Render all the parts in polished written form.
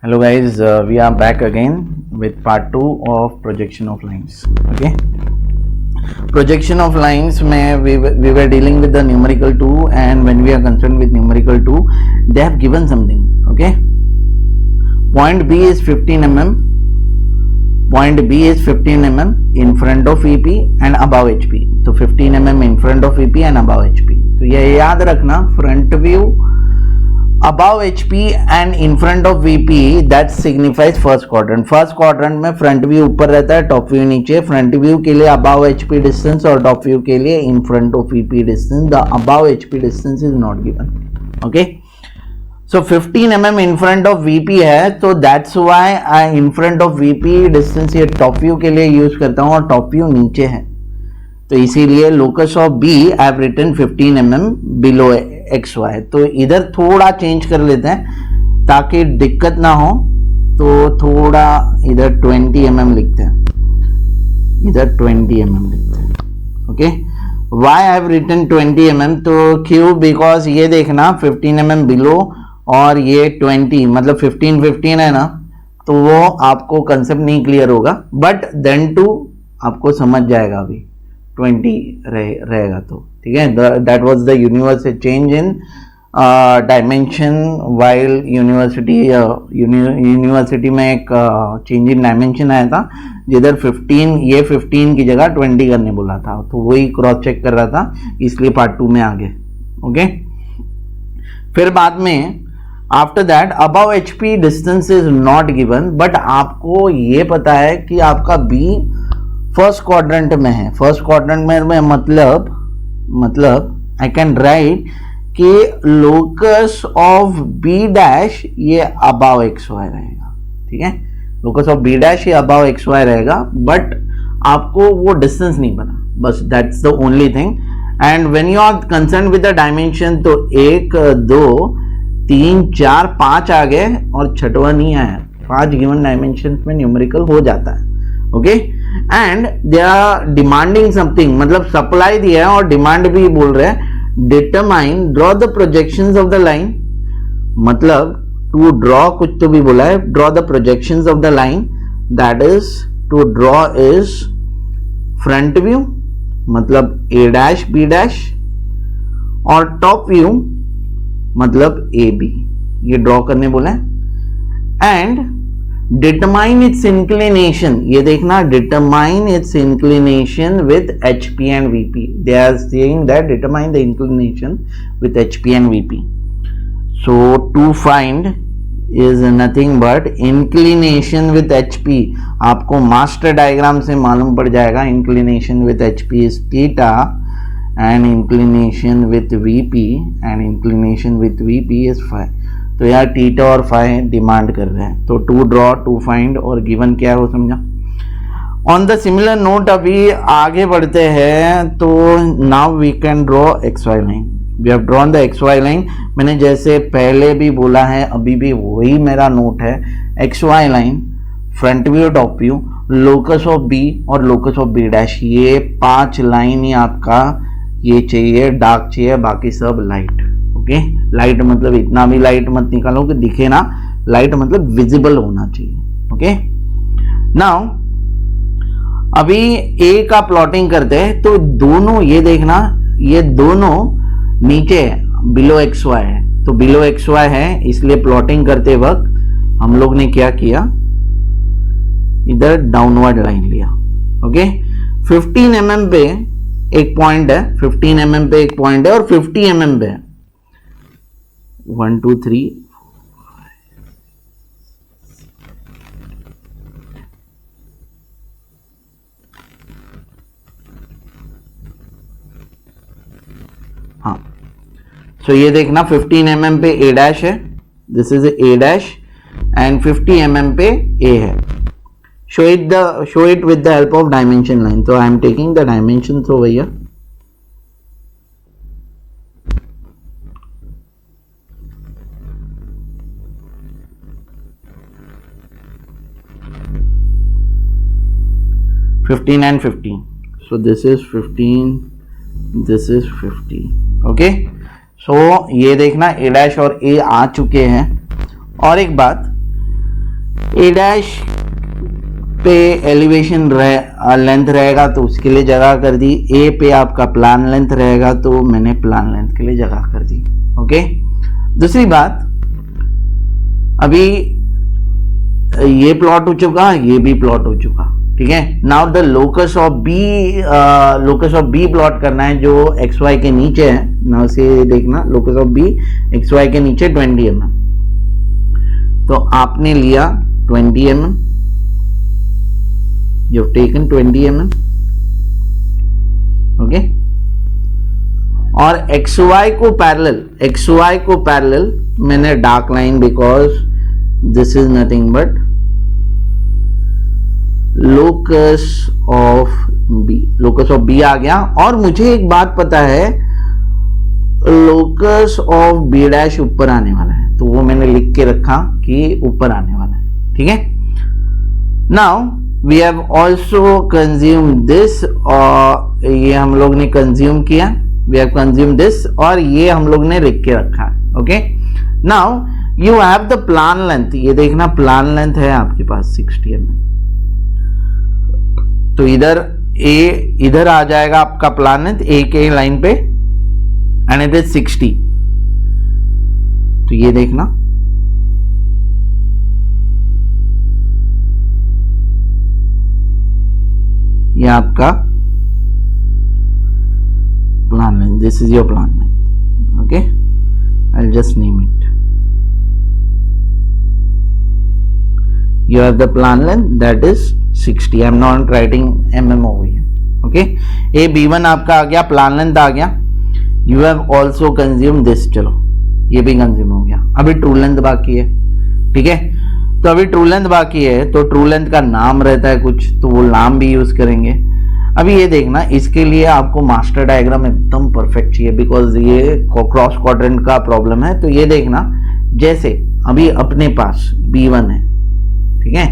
Hello guys, we are back again with part 2 of projection of lines. Okay, projection of lines में we were dealing with the numerical 2, and when we are concerned with numerical 2, they have given something. Okay, point B is 15 mm, point B is 15 mm in front of EP and above HP. तो 15 mm in front of EP and above HP. तो ये याद रखना, front view above HP and in front of VP, that signifies first quadrant. First quadrant में front view ऊपर रहता है, top view नीचे. फ्रंट व्यू के लिए above HP डिस्टेंस और टॉप व्यू के लिए in front of VP distance. The above HP distance is not given. Okay, so 15 mm in front of VP है, तो that's why I in front of VP distance ये top view के लिए use करता हूँ और टॉप व्यू नीचे है, तो इसीलिए locus of B I have written 15 mm below x वाई. तो इधर थोड़ा चेंज कर लेते हैं ताकि दिक्कत ना हो, तो थोड़ा इधर 20 mm लिखते हैं, इधर 20 mm लिखते हैं. Okay, why I have written 20 mm, तो क्यों? बिकॉज ये देखना 15 mm बिलो और ये 20, मतलब 15 है ना, तो वो आपको कंसेप्ट नहीं क्लियर होगा, बट देन टू आपको समझ जाएगा. अभी 20 रहेगा तो ठीक है. That was the universal change in dimension while university में एक चेंज इन डायमेंशन आया था, जिधर 15 ये 15 की जगह 20 करने बोला था, तो वही क्रॉस चेक कर रहा था, इसलिए पार्ट 2 में आ गए. ओके, फिर बाद में after that above HP distance is not given, but आपको ये पता है कि आपका B फर्स्ट क्वाड्रेंट में है. फर्स्ट क्वाड्रेंट में मतलब आई कैन राइट कि लोकस ऑफ B डैश ये अबाव XY रहेगा. ठीक है, लोकस ऑफ B डैश ये अबाव XY रहेगा, बट आपको वो डिस्टेंस नहीं पता, बस that's the only thing. And when you are concern with the dimension, तो 1 2 3 4 5 आ गए और छठवा नहीं आया. 5 गिवन डायमेंशन में न्यूमेरिकल हो जाता है. Okay, and they are demanding something, मतलब सप्लाई दिया है और डिमांड भी बोल रहे हैं. Determine draw the projections of the line, मतलब टू ड्रॉ कुछ तो भी बोला है. Draw the projections of the line, that is to draw is front view, मतलब A डैश B डैश, और टॉप व्यू मतलब AB, ये ड्रॉ करने बोला है. एंड डिटरमाइन इट्स इंक्लिनेशन, ये देखना, determine its inclination with HP and VP. They are saying that determine the inclination with HP and VP. So to find is nothing but inclination with HP. आपको master diagram से मालूम पड़ जाएगा. Inclination with HP is theta and inclination with VP and inclination with VP is phi. तो यार theta और phi demand कर रहे हैं, तो टू ड्रॉ टू फाइंड और गिवन क्या है वो समझा. ऑन द सिमिलर नोट अभी आगे बढ़ते हैं, तो now we can draw XY line. We have drawn the XY line. मैंने जैसे पहले भी बोला है, अभी भी वही मेरा नोट है. XY line, front view, top view, locus of B और लोकस ऑफ B डैश, ये 5 लाइन ही आपका ये चाहिए. डार्क चाहिए, बाकी सब लाइट. ओके, लाइट मतलब इतना भी लाइट मत निकालो कि दिखे ना, लाइट मतलब विजिबल होना चाहिए. ओके, नाउ अभी ए का प्लॉटिंग करते हैं, तो दोनों ये देखना, ये दोनों नीचे बिलो XY है, तो बिलो XY है, इसलिए प्लॉटिंग करते वक्त हम लोग ने क्या किया, इधर डाउनवर्ड लाइन लिया. ओके, 15 mm पे एक पॉइंट है, 15 mm पे एक पॉइंट है और 50 mm पे 1 2 3 हाँ. सो ये देखना 15 mm पे A डैश है, this is A dash, and 50 mm पे A है. show it with the help of dimension line. So I am taking the dimensions over here. (15 and 15). So this is 15, this is 50. Okay. So ये देखना A dash और A आ चुके हैं. और एक बात, ए डैश पे एलिवेशन लेंथ रहेगा तो उसके लिए जगह कर दी, ए पे आपका प्लान लेंथ रहेगा तो मैंने प्लान लेंथ के लिए जगह कर दी। ओके, दूसरी बात, अभी ये प्लॉट हो चुका, ये भी प्लॉट हो चुका, ठीक है। Now the locus of B plot करना है जो एक्स वाई के नीचे है। नाउ से देखना, locus of B X Y के नीचे 20 mm, तो आपने लिया 20 mm, you have taken 20 mm, okay. और XY को पैरेलल मैंने dark line, because this is nothing but locus of B आ गया। और मुझे एक बात पता है, लोकस ऑफ बी डैश ऊपर आने वाला है, तो वो मैंने लिख के रखा कि ऊपर आने वाला है, ठीक है। Now we have also consume this, और ये हम लोग ने कंज्यूम किया, वी हैव कंज्यूम दिस, और ये हम लोग ने लिख के रखा है। Okay, now you have the plan length, ये देखना प्लान लेंथ है आपके पास 60 mm, तो इधर आ जाएगा आपका प्लान लेंथ ए के लाइन पे, एंड इट इज 60, तो ये देखना ये आपका plan length, this is your plan length. Okay, I will just name it, you have the plan length that is 60, I am not writing mm over here, okay। a b1 आपका आ गया, plan length आ गया, you have also consumed this, चलो ये भी consume हो गया। अभी ट्रू लेंथ बाकी है, ठीक है। तो अभी ट्रू लेंथ बाकी है, तो ट्रू लेंथ का नाम रहता है कुछ, तो वो नाम भी यूज करेंगे। अभी ये देखना, इसके लिए आपको मास्टर डायग्राम एकदम परफेक्ट चाहिए, बिकॉज ये क्रॉस क्वाड्रेंट का प्रॉब्लम है। तो ये देखना, जैसे अभी अपने पास B1 है, ठीक है,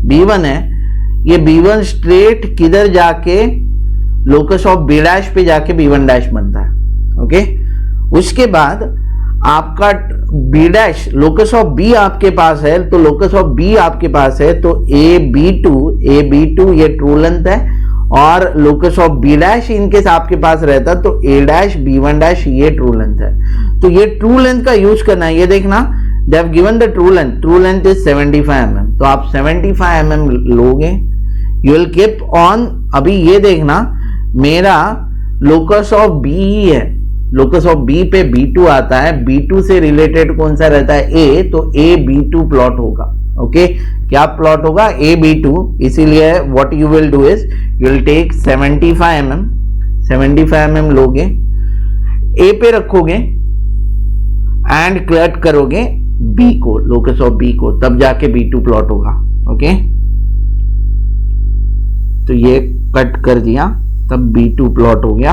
B1 है, ये B1 स्ट्रेट किधर जाके लोकस ऑफ बी डैश पे जाके B1 डैश बनता है। ओके, उसके बाद आपका B dash, locus of B आपके पास है, तो लोकस ऑफ बी आपके पास है, तो ए बी टू ये ट्रू लेंथ है, और locus of B dash in case आपके पास रहता तो ए डैश B1 डैश ये ट्रू लेंथ है। तो ये ट्रू लेंथ का यूज करना है। ये देखना, they have given the true length is 75 mm, तो आप 75 mm लोगे, you will keep on। अभी ये देखना, मेरा लोकस ऑफ बी ही है, लोकस ऑफ बी पे B2 आता है, B2 से रिलेटेड कौन सा रहता है A, तो A B2 प्लॉट होगा। ओके, क्या प्लॉट होगा A B2, इसीलिए what you will do is you will take 75 mm लोगे, A पे रखोगे एंड कट करोगे B को, लोकस ऑफ B को, तब जाके B2 प्लॉट होगा। ओके, तो ये कट कर दिया, तब B2 प्लॉट हो गया,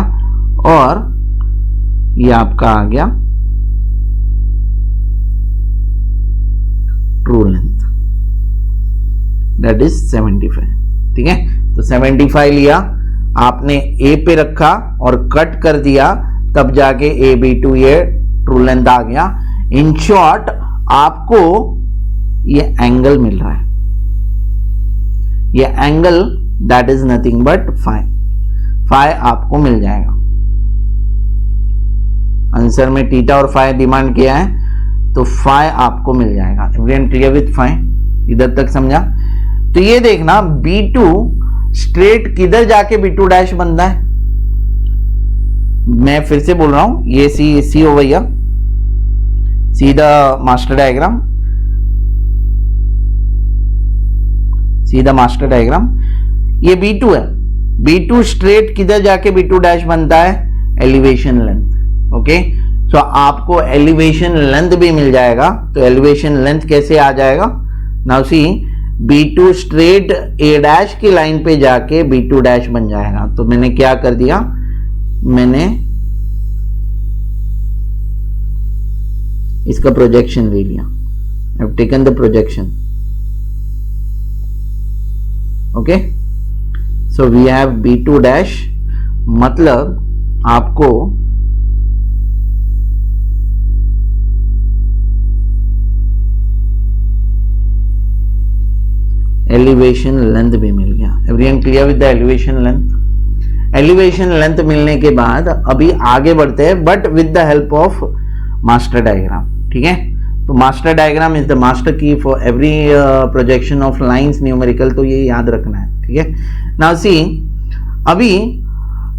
और ये आपका आ गया ट्रू लेंथ, दैट इज 75, ठीक है। तो 75 लिया आपने, A पे रखा और कट कर दिया, तब जाके A B2 ये ट्रू लेंथ आ गया। इन शॉर्ट आपको ये एंगल मिल रहा है, ये angle that is nothing but phi आपको मिल जाएगा। आंसर में थीटा और फाई डिमांड किया है, तो फाई आपको मिल जाएगा। एवरीवन क्लियर विथ फाई, इधर तक समझा? तो ये देखना, B2 स्ट्रेट किधर जाके B2 डैश बनता है, मैं फिर से बोल रहा हूं, ये सी हो भैया, see the master diagram, see the master diagram. ये B2 है, B2 स्ट्रेट किधर जाके B2 डैश बनता है, एलिवेशन लेंथ। ओके, सो आपको एलिवेशन लेंथ भी मिल जाएगा। तो एलिवेशन लेंथ कैसे आ जाएगा, now see, B2 straight A dash की लाइन पे जाके B2 डैश बन जाएगा। तो मैंने क्या कर दिया, मैंने इसका प्रोजेक्शन ले लिया, I have taken the projection. Okay, so we have B2 dash, मतलब आपको एलिवेशन लेंथ भी मिल गया। Everyone clear with the elevation length? Elevation length मिलने के बाद अभी आगे बढ़ते हैं, but with the help of master diagram. ठीक है, तो master diagram is the master key for every projection of lines numerical, तो ये याद रखना है। ठीक है, नाउ सी अभी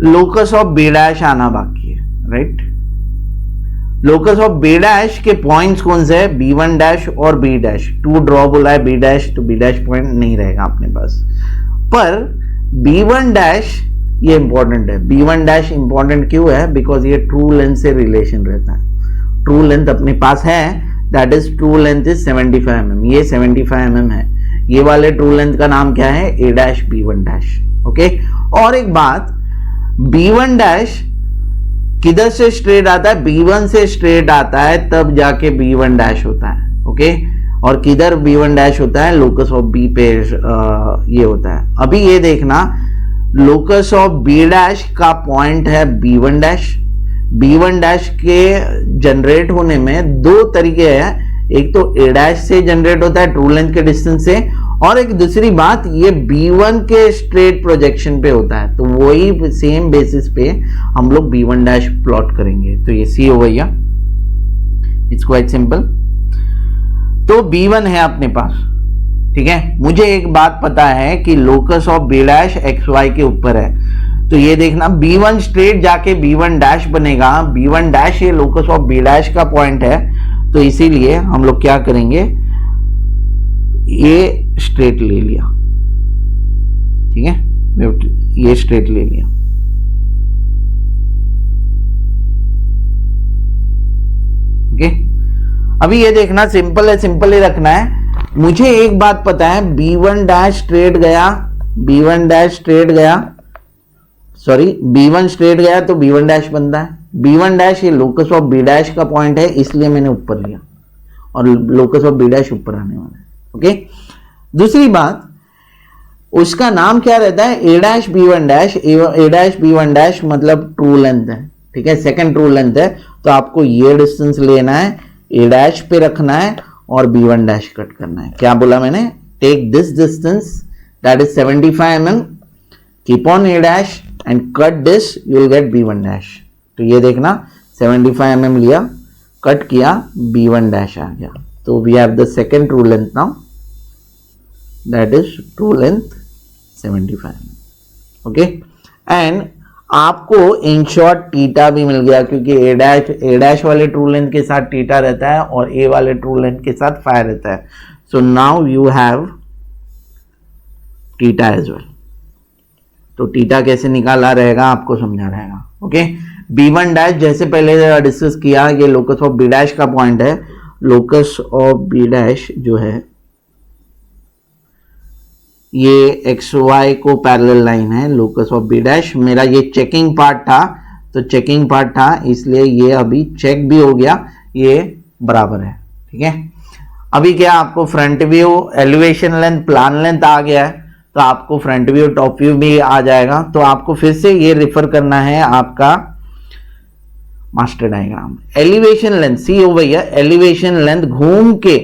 लोकस ऑफ बी डैश आना बाकी है, right? Locus of B dash के पॉइंट्स कौन से है? बी1 डैश और बी डैश। टू ड्रॉ बोला है बी डैश, तो बी डैश पॉइंट नहीं रहेगा अपने पास, पर बी1 डैश ये इंपॉर्टेंट है। बी1 डैश इंपॉर्टेंट क्यों है? बिकॉज ये ट्रू लेंथ से रिलेशन रहता है। ट्रू लेंथ अपने पास है, that is true length is 75 mm, ये 75 mm है। ये वाले ट्रू लेंथ का नाम क्या है? A dash B1 dash. Okay, और एक बात, बी1 डैश किधर से स्ट्रेट आता है? बी1 से स्ट्रेट आता है, तब जाके बी1 डैश होता है। ओके, और किधर बी1 डैश होता है? लोकस ऑफ बी पे ये होता है। अभी ये देखना, लोकस ऑफ बी डैश का पॉइंट है बी1 डैश। बी1 डैश के जनरेट होने में दो तरीके हैं, एक तो ए डैश से जनरेट होता है ट्रू लेंथ के डिस्टेंस से, और एक दूसरी बात ये B1 के स्ट्रेट प्रोजेक्शन पे होता है। तो वही सेम बेसिस पे हम लोग B1 डैश प्लॉट करेंगे। तो ये सी हो गया, इट्स क्वाइट सिंपल। तो B1 है अपने पास। ठीक है, मुझे एक बात पता है कि locus of B dash XY के ऊपर है, तो ये देखना B1 स्ट्रेट जाके B1 डैश बनेगा। B1 डैश ये लोकस ऑफ B डैश का पॉइंट है, तो इसीलिए हम लोग क्या करेंगे, ये स्ट्रेट ले लिया। ठीक है, ये स्ट्रेट ले लिया। ओके, अभी ये देखना सिंपल है, सिंपल ही रखना है। मुझे एक बात पता है, B1 डैश स्ट्रेट गया, B1 डैश स्ट्रेट गया, सॉरी B1 स्ट्रेट गया तो B1 डैश बनता है। B1 डैश ये लोकस ऑफ B डैश का पॉइंट है, इसलिए मैंने ऊपर लिया, और लोकस ऑफ B डैश ऊपर आने वाला है। ओके, दूसरी बात, उसका नाम क्या रहता है? A dash B1 dash. A dash B1 dash मतलब ट्रू लेंथ है। ठीक है, सेकंड ट्रू लेंथ है, तो आपको ये डिस्टेंस लेना है, ए डैश पे रखना है और B1 डैश कट करना है। क्या बोला मैंने? Take this distance that is 75 mm, keep on A dash and cut this, you will get B1 dash. तो ये देखना 75 mm लिया, कट किया, B1 डैश आ गया। तो we have the second true length now, that is true length 75 mm। Okay, and आपको in short theta भी मिल गया, क्योंकि ए डैश वाले ट्रू लेंथ के साथ टीटा रहता है और ए वाले ट्रू लेंथ के साथ फाई रहता है। So now you have theta as well. तो टीटा कैसे निकाला रहेगा आपको समझा रहेगा। ओके, B1 डैश जैसे पहले डिस्कस किया, ये लोकस ऑफ B डैश का पॉइंट है। लोकस ऑफ B डैश जो है ये XY को पैरेलल लाइन है। लोकस ऑफ B डैश मेरा ये चेकिंग पार्ट था, तो चेकिंग पार्ट था इसलिए ये अभी चेक भी हो गया, ये बराबर है। ठीक है, अभी क्या आपको front view, elevation length, plan length आ गया है, तो आपको फ्रंट व्यू, टॉप व्यू भी आ जाएगा। तो आपको फिर से ये रेफर करना है आपका मास्टर डायग्राम। एलिवेशन लेंथ सी हो गई है, एलिवेशन लेंथ घूम के,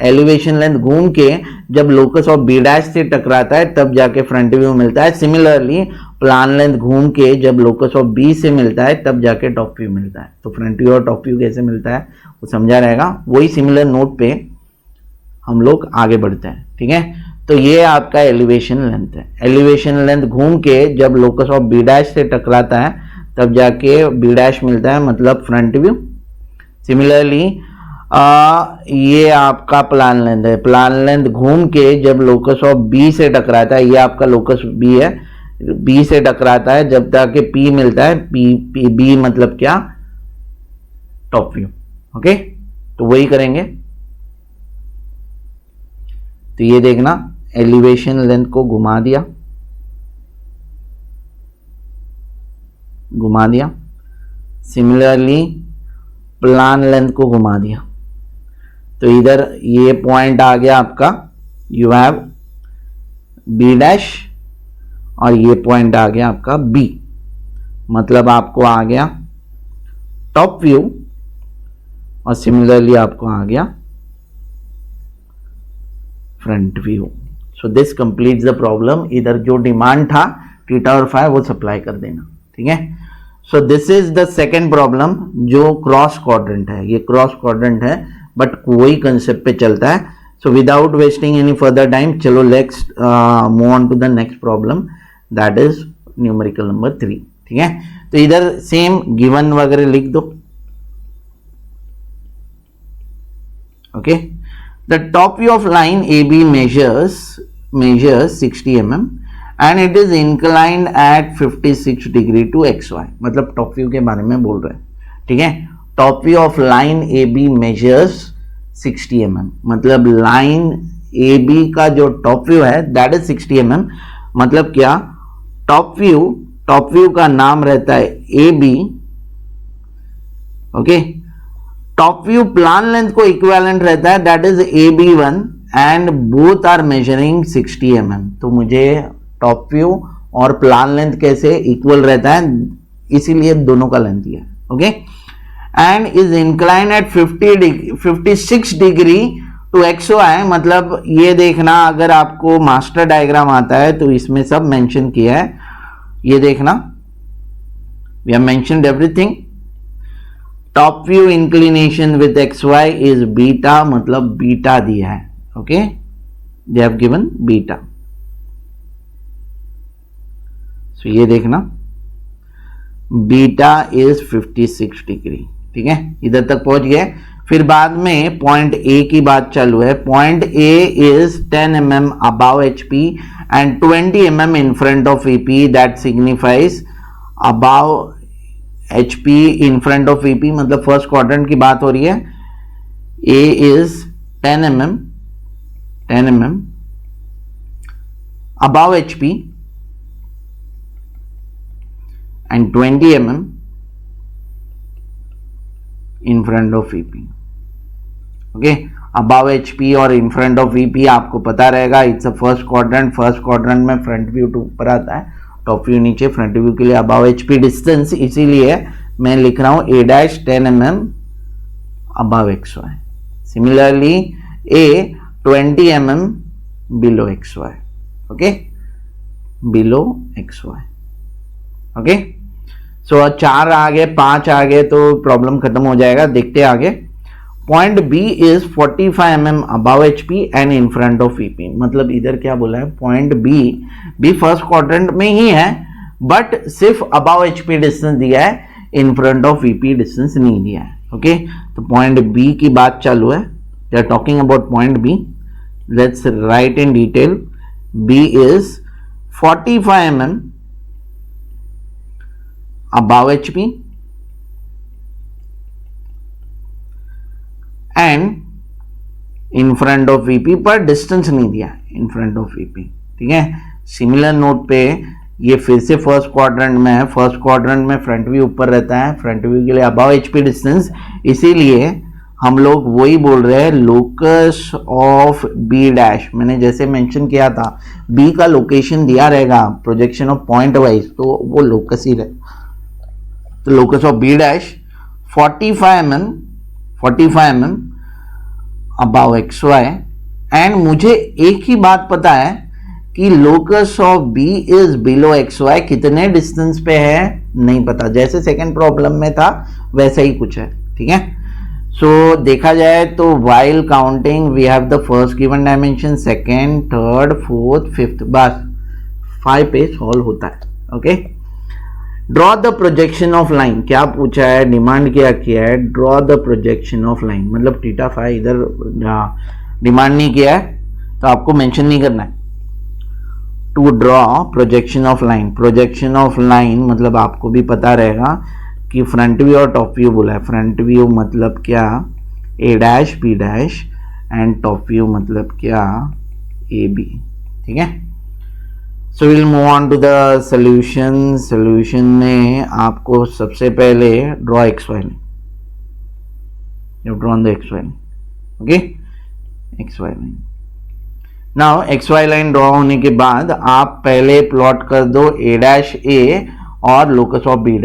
एलिवेशन लेंथ घूम के जब लोकस ऑफ B डैश से टकराता है तब जाके फ्रंट व्यू मिलता है। सिमिलरली प्लान लेंथ घूम के जब लोकस ऑफ B से मिलता है तब जाके टॉप व्यू मिलता है। तो फ्रंट व्यू और टॉप व्यू कैसे मिलता है वो समझा रहेगा। वही सिमिलर नोट पे हम लोग आगे बढ़ते हैं। ठीक है, तो ये आपका एलिवेशन लेंथ है। एलिवेशन लेंथ घूम के जब लोकस ऑफ B डैश से टकराता है तब जाके B डैश मिलता है, मतलब फ्रंट व्यू। सिमिलरली ये आपका प्लान लेंथ है। प्लान लेंथ घूम के जब लोकस ऑफ B से टकराता है, ये आपका लोकस B है, B से टकराता है जब तक कि P मिलता है, B मतलब क्या? Top view. ओके, तो वही करेंगे। तो ये देखना एलिवेशन लेंथ को घुमा दिया, घुमा दिया। सिमिलरली प्लान लेंथ को घुमा दिया, तो इधर ये पॉइंट आ गया आपका, यू हैव B डैश, और ये पॉइंट आ गया आपका B, मतलब आपको आ गया टॉप व्यू, और सिमिलरली आपको आ गया front view. So this completes the problem. इधर जो डिमांड था थीटा और फाई वो सप्लाई कर देना, ठीक है। So this is the second problem जो क्रॉस क्वाड्रेंट है, ये क्रॉस क्वाड्रेंट है बट कोई कंसेप्ट पे चलता है। So without wasting any further time, चलो let's move on to the next problem, that is numerical number 3, ठीक है। तो इधर सेम गिवन वगैरह लिख दो, okay. The top view of line A B measures 60 mm and it is inclined at 56 degree to XY, मतलब top view के बारे में बोल रहे हैं, ठीक है। Top view of line A B measures 60 mm, मतलब लाइन ए बी का जो टॉप व्यू है दैट इज 60 mm। मतलब क्या, टॉप व्यू का नाम रहता है A B, okay. Top view plan length को इक्विवेलेंट रहता है, that is AB1 and both are measuring 60 mm। तो मुझे टॉप व्यू और प्लान लेंथ कैसे इक्वल रहता है, इसीलिए दोनों का लेंथ दिया है, okay. And is incline at 56 degree to XY, मतलब ये देखना, अगर आपको मास्टर डायग्राम आता है तो इसमें सब मेंशन किया है, ये देखना, we have mentioned everything. Top view inclination with XY is beta, मतलब बीटा दिया है, okay, they have given beta. So ये देखना, बीटा इज 56 डिग्री, ठीक है, इधर तक पहुंच गए। फिर बाद में पॉइंट ए की बात चालू है। Point A is 10 mm above HP and 20 mm in front of EP, that signifies above HP in front of EP, मतलब फर्स्ट क्वाड्रेंट की बात हो रही है। A is 10 mm above HP and 20 mm in front of EP, okay. above HP और in front of EP आपको पता रहेगा, इट्स अ फर्स्ट क्वाड्रेंट में फ्रंट व्यू ऊपर आता है, टॉप व्यू नीचे, फ्रंट व्यू के लिए above HP डिस्टेंस, इसीलिए मैं लिख रहा हूं A' 10 mm above XY, similarly A 20 mm below XY, okay, below XY, okay. So 4 आ गए, 5 आ गए तो प्रॉब्लम खत्म हो जाएगा। देखते आगे। Point B is 45 mm above HP and in front of EP, मतलब इधर क्या बोला है, पॉइंट बी फर्स्ट क्वाड्रेंट में ही है बट सिर्फ अबाव HP डिस्टेंस दिया है, इन फ्रंट ऑफ EP डिस्टेंस नहीं दिया है, ओके। तो पॉइंट बी की बात चालू है, we are talking about point B. Let's write in detail. B is 45 mm above HP and in front of VP, पर डिस्टेंस नहीं दिया in front of VP, ठीक है। सिमिलर नोट पे ये फिर से फर्स्ट क्वाड्रेंट में है, फर्स्ट क्वाड्रेंट में फ्रंट व्यू ऊपर रहता है, फ्रंट व्यू के लिए अबाव HP डिस्टेंस, इसीलिए हम लोग वही बोल रहे हैं लोकस ऑफ B'। मैंने जैसे मेंशन किया था, B का लोकेशन दिया रहेगा प्रोजेक्शन ऑफ पॉइंट वाइज, तो वो लोकस ही रहेगा। तो locus of B' 45 mm above XY and मुझे एक ही बात पता है कि locus of B is below XY, कितने डिस्टेंस पे है नहीं पता, जैसे सेकंड प्रॉब्लम में था वैसा ही कुछ है, ठीक है। सो देखा जाए तो while counting we have the first given dimension, second, third, fourth, fifth, बस 5 पे सॉल्व होता है, okay. Draw the projection of line, क्या पूछा है, डिमांड क्या किया है, draw the projection of line, मतलब थीटा फाई इधर डिमांड नहीं किया है तो आपको मेंशन नहीं करना है। To draw projection of line, projection of line मतलब आपको भी पता रहेगा कि फ्रंट व्यू और टॉप व्यू बोला है। फ्रंट व्यू मतलब क्या, A' B' and top view मतलब क्या, AB, ठीक है। So will move on to the solution. Solution में आपको सबसे पहले draw XY line, you draw on the XY line, okay, XY line. Now XY line draw होने के बाद आप पहले प्लॉट कर दो A' और लोकस ऑफ B',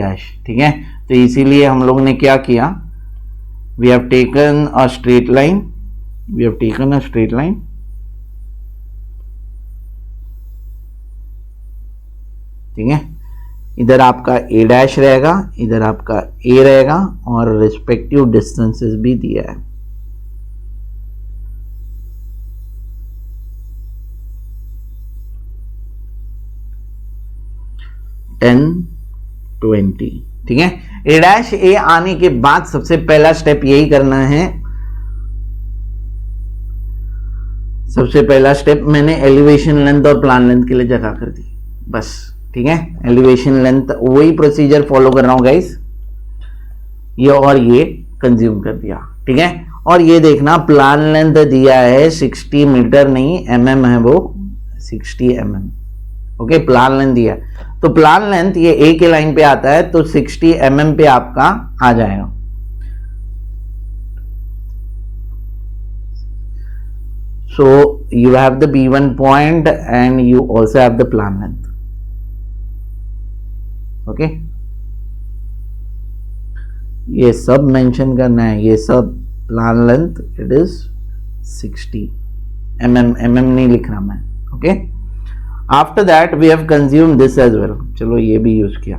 ठीक है। तो इसीलिए हम लोग ने क्या किया, we have taken a straight line, ठीक है, इधर आपका ए डैश रहेगा, इधर आपका ए रहेगा और रिस्पेक्टिव डिस्टेंसेस भी दिया है। टेन 20, ठीक है। ए डैश ए आने के बाद सबसे पहला स्टेप यही करना है, सबसे पहला स्टेप मैंने एलिवेशन लेंथ और प्लान लेंथ के लिए जगह कर दी बस, ठीक है। एलिवेशन लेंथ वही प्रोसीजर फॉलो कर रहा हूं गाइस, ये और ये कंज्यूम कर दिया, ठीक है। और ये देखना प्लान लेंथ दिया है 60 मीटर नहीं mm है, वो 60 mm, ओके। प्लान लेंथ दिया है तो प्लान लेंथ ये ए के लाइन पे आता है तो 60 mm पे आपका आ जाएगा। So you have the B1 point and you also have the plan length, okay। ये सब मेंशन करना है, ये सब plan length it is 60 mm नहीं लिखना मैं, ओके। After that we have consume this as well, चलो ये भी यूज किया,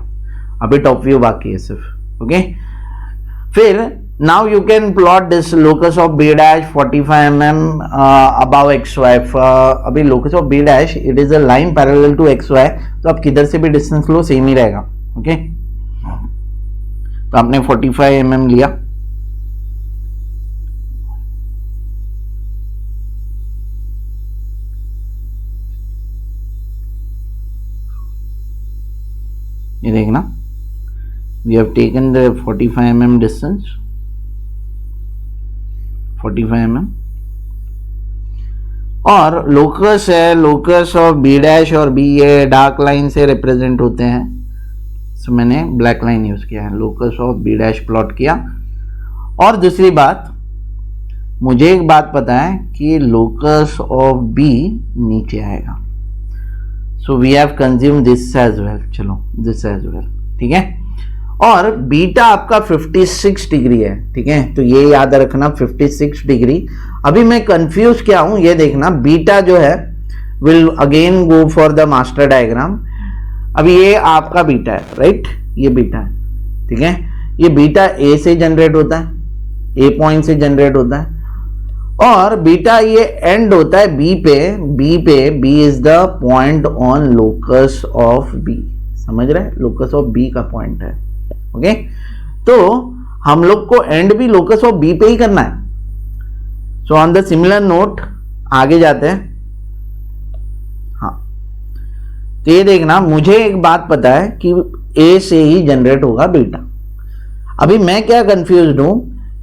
अभी टॉप व्यू बाकी है सिर्फ, ओके। फिर now you can plot this locus of b dash 45 mm above xy। अभी locus of b dash it is a line parallel to xy, तो आप किधर से भी डिस्टेंस लो सेम ही रहेगा, ओके। तो आपने 45 mm लिया, ये देखना we have taken the 45 mm distance, 45 mm, और लोकस है, लोकस ऑफ बी डैश और बी ये डार्क लाइन से रिप्रेजेंट होते हैं, सो मैंने ब्लैक लाइन यूज किया है, locus of B dash plot किया। और दूसरी बात, मुझे एक बात पता है कि लोकस ऑफ बी नीचे आएगा, so we have consume this as well, चलो दिस एज वेल, ठीक है। और बीटा आपका 56 डिग्री है, ठीक है, तो ये याद रखना 56 डिग्री। अभी मैं कंफ्यूज क्या हूं ये देखना, बीटा जो है will again go for the master diagram. अभी ये आपका बीटा है, राइट, ये बीटा है, ठीक है। ये बीटा ए से जनरेट होता है, ए पॉइंट से जनरेट होता है, और बीटा ये एंड होता है बी पे, B is the point on locus of B, समझ रहे हैं, लोकस ऑफ बी का पॉइंट है, ओके। तो हम लोग को एंड भी लोकस ऑफ बी पे ही करना है। So on the similar note आगे जाते हैं, हाँ, तो ये देखना मुझे एक बात पता है कि ए से ही जनरेट होगा बीटा। अभी मैं क्या कंफ्यूज हूं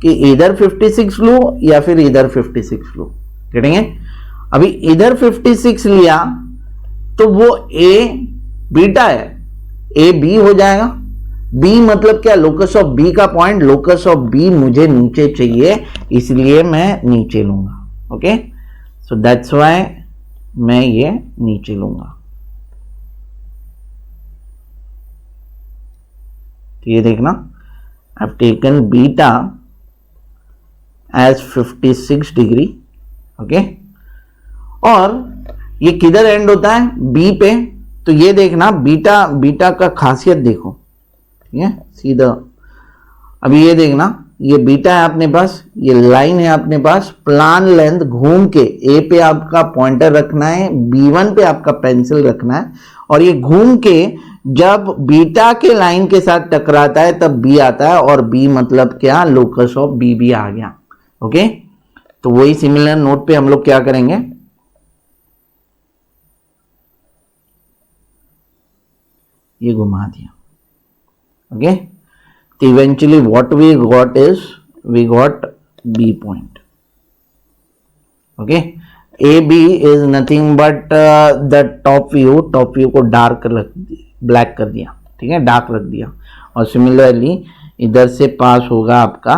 कि इधर 56 लूं या फिर इधर 56 लूं, करेंगे। अभी इधर 56 लिया तो वो ए बीटा है, ए बी हो जाएगा। बी मतलब क्या, लोकस ऑफ बी का पॉइंट, लोकस ऑफ बी मुझे नीचे चाहिए इसलिए मैं नीचे लूंगा, ओके। सो दैट्स व्हाई मैं ये नीचे लूंगा। तो ये देखना, I have taken beta as 56 degree, okay. और ये किधर एंड होता है, बी पे, तो ये देखना बीटा का खासियत देखो, ठीक है, सीधा। अभी ये देखना, ये बीटा है अपने पास, ये लाइन है अपने पास, प्लान लेंथ घूम के ए पे आपका पॉइंटर रखना है, B1 पे आपका पेंसिल रखना है, और ये घूम के जब बीटा के लाइन के साथ टकराता है तब बी आता है, और बी मतलब क्या, लोकस ऑफ बी भी आ गया, ओके। तो वही सिमिलर नोट पे हम लोग क्या करेंगे, ये घुमा दिया, ओके। तो eventually what we got is, we got B point, okay. A B is nothing but the top view को डार्क ब्लैक कर दिया, ठीक है, डार्क रख दिया। और सिमिलरली इधर से पास होगा आपका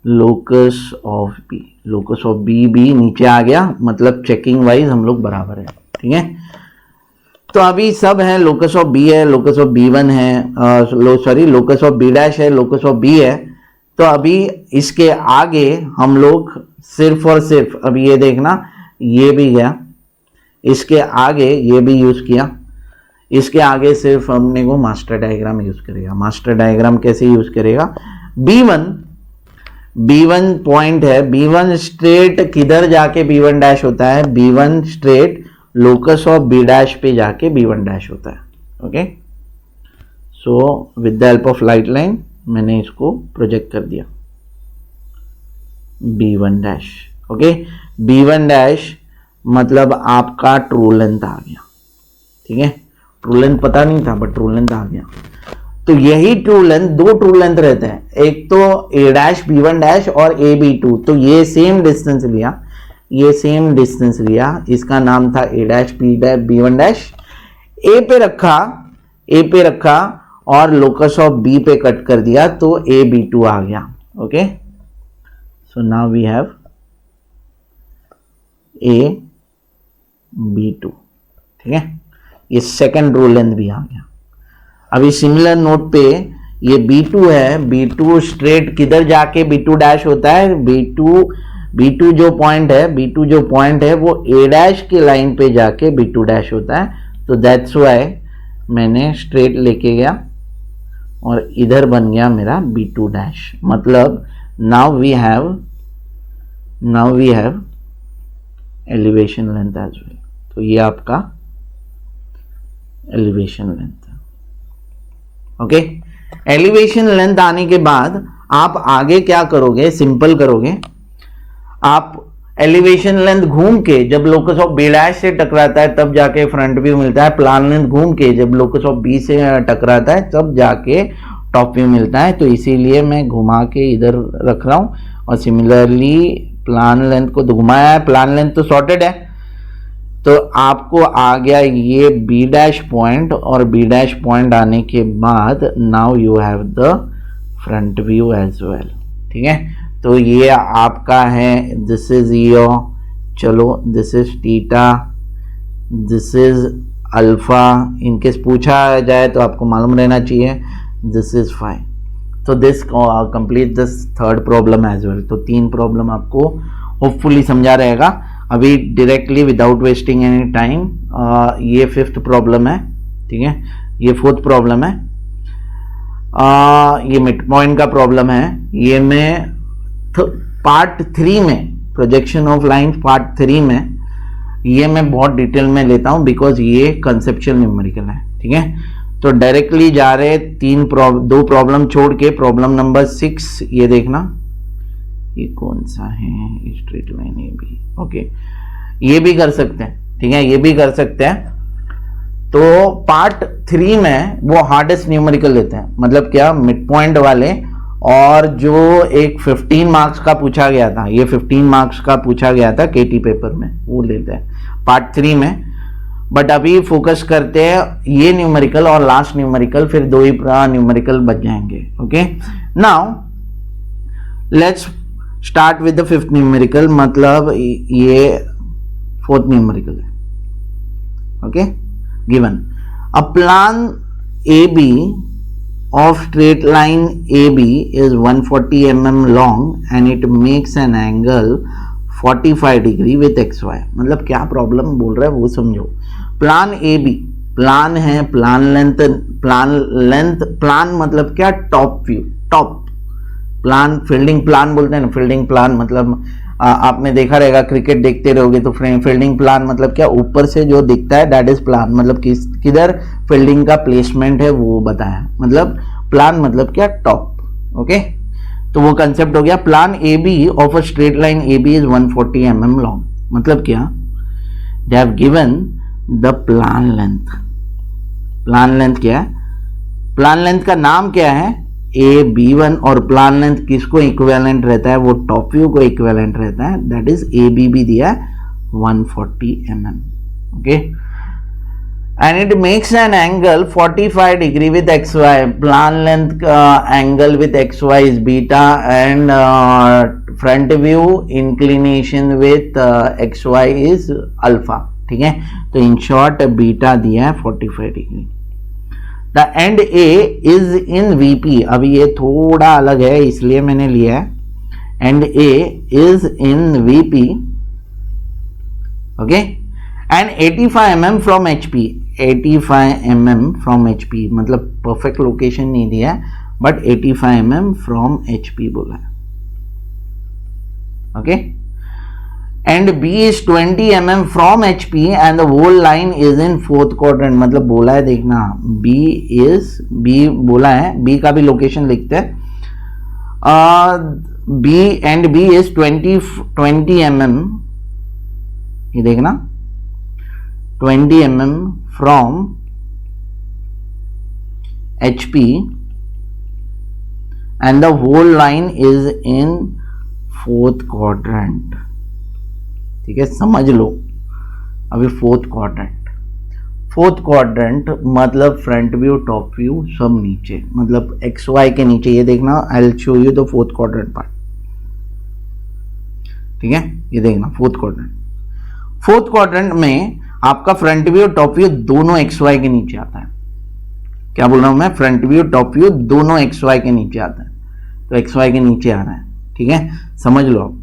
locus of B, locus of B भी नीचे आ गया, मतलब चेकिंग वाइज हम लोग बराबर है, ठीक है। तो अभी सब है, लोकस ऑफ बी है, लोकस ऑफ B1 है, लोकस ऑफ बी डैश है, लोकस ऑफ बी है। तो अभी इसके आगे हम लोग सिर्फ और सिर्फ, अभी ये देखना ये भी गया, इसके आगे ये भी यूज किया, इसके आगे सिर्फ हमने को मास्टर डायग्राम यूज करेगा। मास्टर डायग्राम कैसे यूज करेगा, B1 पॉइंट है, B1 स्ट्रेट किधर जाके B1 डैश होता है, B1 straight locus of B dash पे जाके B1 डैश होता है। Okay, so with the help of light line मैंने इसको प्रोजेक्ट कर दिया B1 dash. Okay, B1 dash मतलब आपका ट्रू लेंथ आ गया। ठीक है, ट्रू लेंथ पता नहीं था बट ट्रू लेंथ आ गया। तो यही ट्रू लेंथ, दो ट्रू लेंथ रहते हैं, एक तो A डैश B1 डैश और A B2। तो ये सेम डिस्टेंस लिया, ये सेम डिस्टेंस लिया, इसका नाम था A dash B1 dash, A पे रखा और लोकस ऑफ B पे कट कर दिया तो A B2 आ गया। Okay, so now we have A B2। ठीक है, ये सेकंड ट्रू लेंथ भी आ गया। अभी सिमिलर नोट पे ये B2 है, B2 स्ट्रेट किधर जाके B2 डैश होता है, B2 जो पॉइंट है वो A डैश के लाइन पे जाके B2 डैश होता है। तो दैट्स वाई मैंने स्ट्रेट लेके गया और इधर बन गया मेरा B2 डैश। मतलब now we have elevation length as well. तो ये आपका एलिवेशन लेंथ है। ओके, एलिवेशन लेंथ आने के बाद आप आगे क्या करोगे, सिंपल करोगे। आप एलिवेशन लेंथ घूम के जब लोकस ऑफ B डैश से टकराता है तब जाके फ्रंट व्यू मिलता है, प्लान लेंथ घूम के जब लोकस ऑफ B से टकराता है तब जाके टॉप व्यू मिलता है। तो इसीलिए मैं घुमा के इधर रख रहा हूं और सिमिलरली प्लान लेंथ को घुमाया है। प्लान लेंथ तो सॉर्टेड है, तो आपको आ गया ये B डैश पॉइंट, और B डैश पॉइंट आने के बाद now you have the front view as well. ठीक है, तो ये आपका है, दिस इज योर, चलो this is theta, this is alpha, in case पूछा जाए तो आपको मालूम रहना चाहिए, दिस इज फाई। तो this complete this third problem as well. तो 3 प्रॉब्लम आपको होपफुली समझा रहेगा। अभी directly without wasting any time ये 5th प्रॉब्लम है। ठीक है, ये 4th प्रॉब्लम है, ये मिड पॉइंट का प्रॉब्लम है। ये मैं पार्ट 3 में, प्रोजेक्शन ऑफ लाइन पार्ट 3 में ये मैं बहुत डिटेल में लेता हूं बिकॉज ये कंसेप्चुअल न्यूमेरिकल है। ठीक है, तो डायरेक्टली जा रहे 2 प्रॉब्लम छोड़ के प्रॉब्लम नंबर 6 ये देखना, ये कौन सा है, straight line A B. Okay, ये भी कर सकते हैं। ठीक है, ये भी कर सकते हैं। तो पार्ट 3 में वो हार्डेस्ट न्यूमेरिकल लेते हैं, मतलब क्या, मिड पॉइंट वाले, और जो एक 15 मार्क्स का पूछा गया था, ये 15 मार्क्स का पूछा गया था केटी पेपर में, वो लेते हैं पार्ट 3 में। बट अभी फोकस करते हैं ये न्यूमेरिकल और लास्ट न्यूमेरिकल, फिर 2 ही न्यूमेरिकल बच जाएंगे। Okay, now let's start with the 5th numerical, मतलब ये 4th न्यूमेरिकल है। Okay, given a plan A B of straight line AB is 140 mm long and it makes an angle 45 degree with XY। मतलब क्या problem बोल रहा है वो समझो। प्लान AB, प्लान है, प्लान मतलब क्या, top view, top plan, fielding plan बोलते हैं ना, फील्डिंग प्लान मतलब आपने देखा रहेगा, क्रिकेट देखते रहोगे तो फील्डिंग प्लान मतलब क्या, ऊपर से जो दिखता है दैट इज प्लान, मतलब किधर फील्डिंग का प्लेसमेंट है वो बताया, मतलब प्लान मतलब क्या, टॉप। ओके, तो वो कंसेप्ट हो गया। Plan A B of a straight line A B is 140 mm long, मतलब क्या, they have given the plan length. Plan length क्या है, प्लान लेंथ का नाम क्या है, ए बी 1, और प्लान लेंथ किसको इक्विवेलेंट रहता है, वो टॉप व्यू को इक्विवेलेंट रहता है, दैट इज ए बी भी दिया है 140 mm। Okay, and it makes an angle 45 degree with X Y. Plan length angle with X Y is beta and front view inclination with X Y is alpha. ठीक है, तो in short beta दिया है 45 degree. The end A is in VP, अभी ये थोड़ा अलग है इसलिए मैंने लिया है, and A is in VP okay, and 85 mm from HP, 85 mm from HP, मतलब परफेक्ट लोकेशन नहीं दिया है, बट 85 mm फ्रॉम HP बोला है, okay. And B is 20 mm from HP and the whole line is in fourth quadrant, मतलब बोला है, देखना B बोला है, B का भी लोकेशन लिखते हैं, B is 20 mm, ये देखना 20 mm from HP and the whole line is in fourth quadrant, ठीक है, समझ लो। अभी फोर्थ क्वाड्रेंट मतलब फ्रंट व्यू, टॉप व्यू सब नीचे, मतलब एक्स वाई के नीचे, ये देखना, I will show you the fourth quadrant part, ठीक है, ये देखना फोर्थ क्वाड्रेंट में आपका फ्रंट व्यू टॉप व्यू दोनों एक्स वाई के नीचे आता है। क्या बोल रहा हूं मैं, फ्रंट व्यू टॉप व्यू दोनों एक्स वाई के नीचे आता है, तो एक्स वाई के नीचे आ रहा है, ठीक है, समझ लो आप।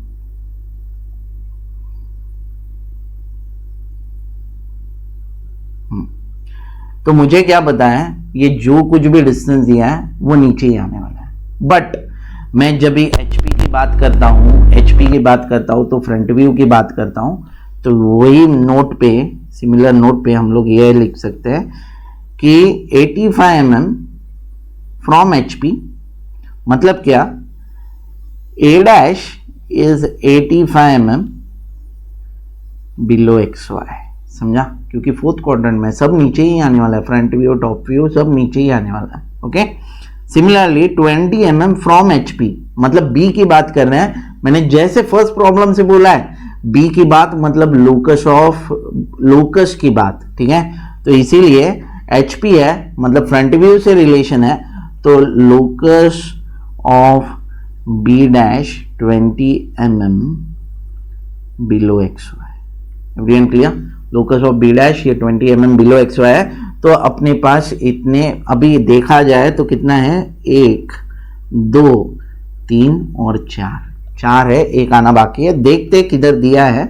तो मुझे क्या पता है, ये जो कुछ भी डिस्टेंस दिया है वो नीचे ही आने वाला है, बट मैं जब भी HP की बात करता हूं तो फ्रंट व्यू की बात करता हूं, तो वही नोट पे, सिमिलर नोट पे हम लोग ये लिख सकते हैं कि 85 mm फ्रॉम HP, मतलब क्या, A' is 85 mm below XY, समझा, क्योंकि फोर्थ क्वाड्रेंट में सब नीचे ही आने वाला है, फ्रंट व्यू टॉप व्यू सब नीचे ही आने वाला है, okay. Similarly 20 mm from HP, मतलब B की बात कर रहे हैं, मैंने जैसे फर्स्ट प्रॉब्लम से बोला है, B की बात मतलब लोकस की बात, ठीक है, तो इसीलिए HP है, मतलब फ्रंट व्यू से रिलेशन है, तो locus of B' 20 mm below XY, everyone clear, locus of B' ये 20 mm बिलो XY है, तो अपने पास इतने, अभी देखा जाए तो कितना है, 1 2 3 और 4 है, एक आना बाकी है, देखते किधर दिया है।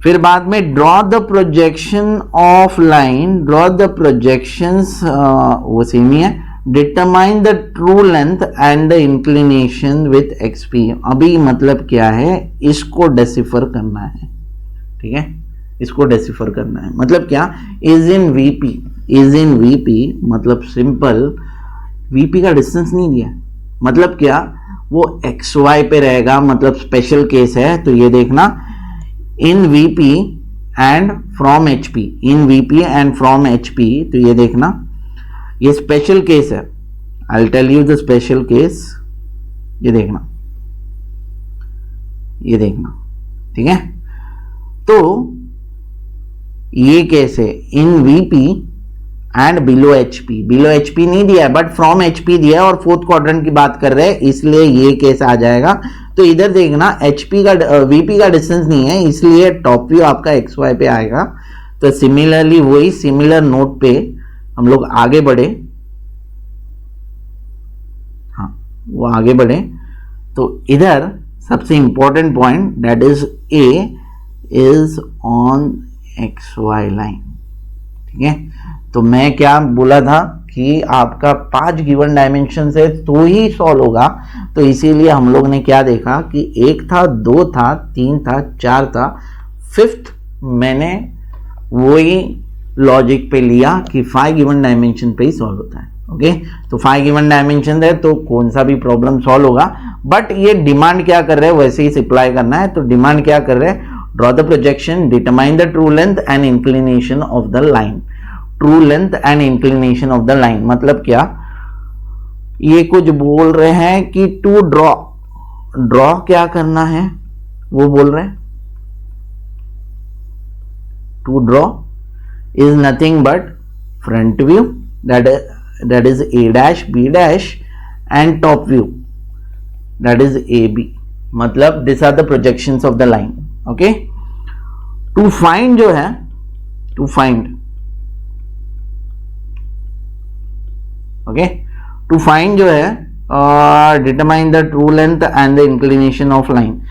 फिर बाद में draw the projection of line, draw the projections, वो सेम ही है, determine the true length and the inclination with XP, अभी मतलब क्या है, इसको डेसिफर करना है, ठीक है, इसको डेसिफर करना है, मतलब क्या, इज इन VP, मतलब सिंपल, VP का डिस्टेंस नहीं दिया, मतलब क्या, वो XY पे रहेगा, मतलब स्पेशल केस है, तो ये देखना, in VP and from HP, तो ये देखना, ये स्पेशल केस है, I will tell you the special case, ये देखना, ठीक है, तो ये केस है in VP and below HP नहीं दिया है, बट फ्रॉम HP दिया है, और फोर्थ क्वाड्रेंट की बात कर रहे हैं, इसलिए ये केस आ जाएगा। तो इधर देखना, VP का डिस्टेंस नहीं है, इसलिए टॉप व्यू आपका XY पे आएगा। तो सिमिलरली वही सिमिलर नोट पे हम लोग आगे बढ़े, हाँ वो आगे बढ़े, तो इधर सबसे important point, that is A is on XY line, ठीक है। तो मैं क्या बोला था कि आपका 5 गिवन डायमेंशन है तो ही सॉल्व होगा, तो इसीलिए हम लोग ने क्या देखा कि 1 था, 2 था, 3 था, 4 था, 5th मैंने वही लॉजिक पे लिया कि 5 गिवन डायमेंशन पे ही सॉल्व होता है, ओके। तो 5 गिवन डायमेंशन है तो कौन सा भी प्रॉब्लम सॉल्व होगा, बट ये डिमांड क्या कर रहे हैं, वैसे ही अप्लाई करना है। तो डिमांड क्या कर रहे हैं, draw the projection, determine the true length and inclination of the line, true length and inclination of the line, मतलब क्या, ये कुछ बोल रहे हैं कि टू ड्रॉ क्या करना है, वो बोल रहे हैं to draw is nothing but front view, that is A' B' and top view, that is AB, मतलब these are the projections of the line, okay। to find जो है, determine the true length and the inclination of line,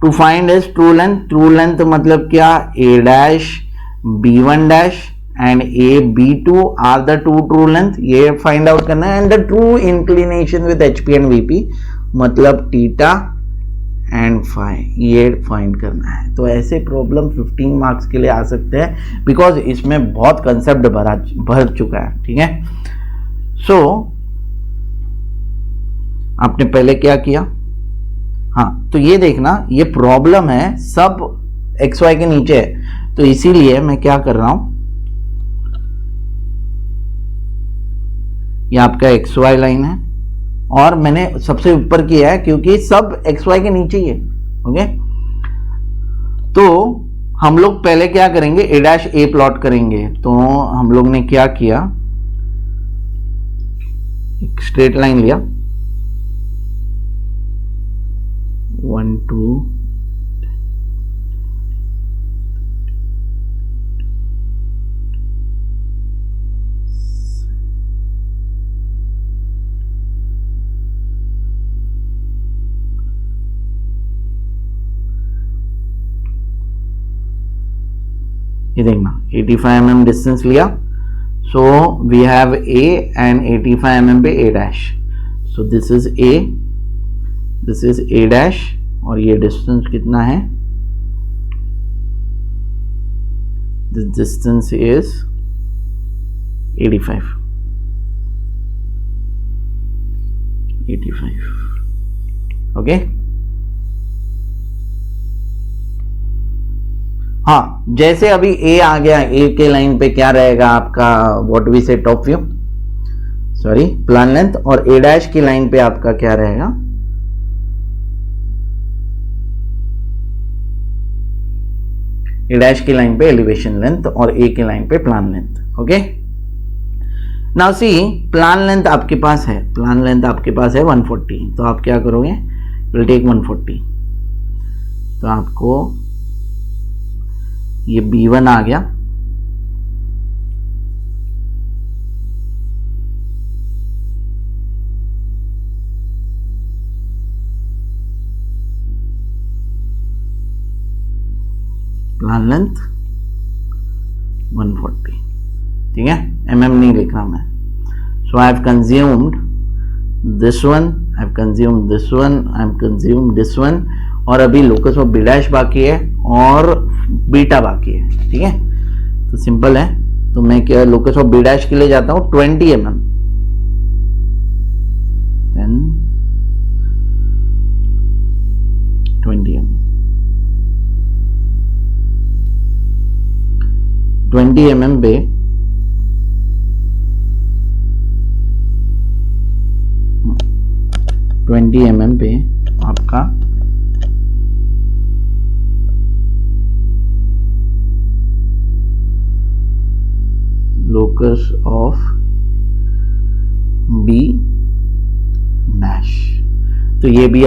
to find is true length, true length मतलब क्या, a dash b1 dash and a b2 are the two true length, ये find out करना है। And the true inclination with hp and vp मतलब theta and phi, ये find करना है। तो ऐसे प्रॉब्लम 15 मार्क्स के लिए आ सकते हैं बिकॉज इसमें बहुत कंसेप्ट भर चुका है, ठीक है। सो आपने पहले क्या किया, हाँ तो ये देखना, ये प्रॉब्लम है सब एक्स वाई के नीचे है, तो इसीलिए मैं क्या कर रहा हूं, ये आपका एक्स वाई लाइन है और मैंने सबसे ऊपर किया है क्योंकि सब एक्स वाई के नीचे ही है, ओके। तो हम लोग पहले क्या करेंगे, ए डैश ए प्लॉट करेंगे। तो हम लोग ने क्या किया, एक स्ट्रेट लाइन लिया, 1 2 ये देखना 85 mm डिस्टेंस लिया, so we have A and 85 mm पे A dash, so this is A, this is A dash और ये डिस्टेंस कितना है, दिस डिस्टेंस इज 85 ओके। हाँ जैसे अभी ए आ गया, ए के लाइन पे क्या रहेगा आपका, व्हाट वी से top view, sorry plan length, और ए डैश की लाइन पे आपका क्या रहेगा, ए डैश की लाइन पे एलिवेशन लेंथ और ए की लाइन पे plan length, okay. Now see plan length आपके पास है, प्लान लेंथ आपके पास है 140, तो आप क्या करोगे, विल टेक 140, तो आपको ये B1 आ गया, प्लान लेंथ 140, ठीक है, mm नहीं लिख रहा मैं। So I have consumed this one, I have consumed this one, I have consumed this one, और अभी लोकस ऑफ बी डैश बाकी है और बीटा बाकी है, ठीक है। तो सिंपल है, तो मैं क्या लोकस ऑफ बी डैश के लिए जाता हूं 20 mm, देन 20 mm, 20 mm पे आपका लोकस ऑफ बी डैश, तो ये भी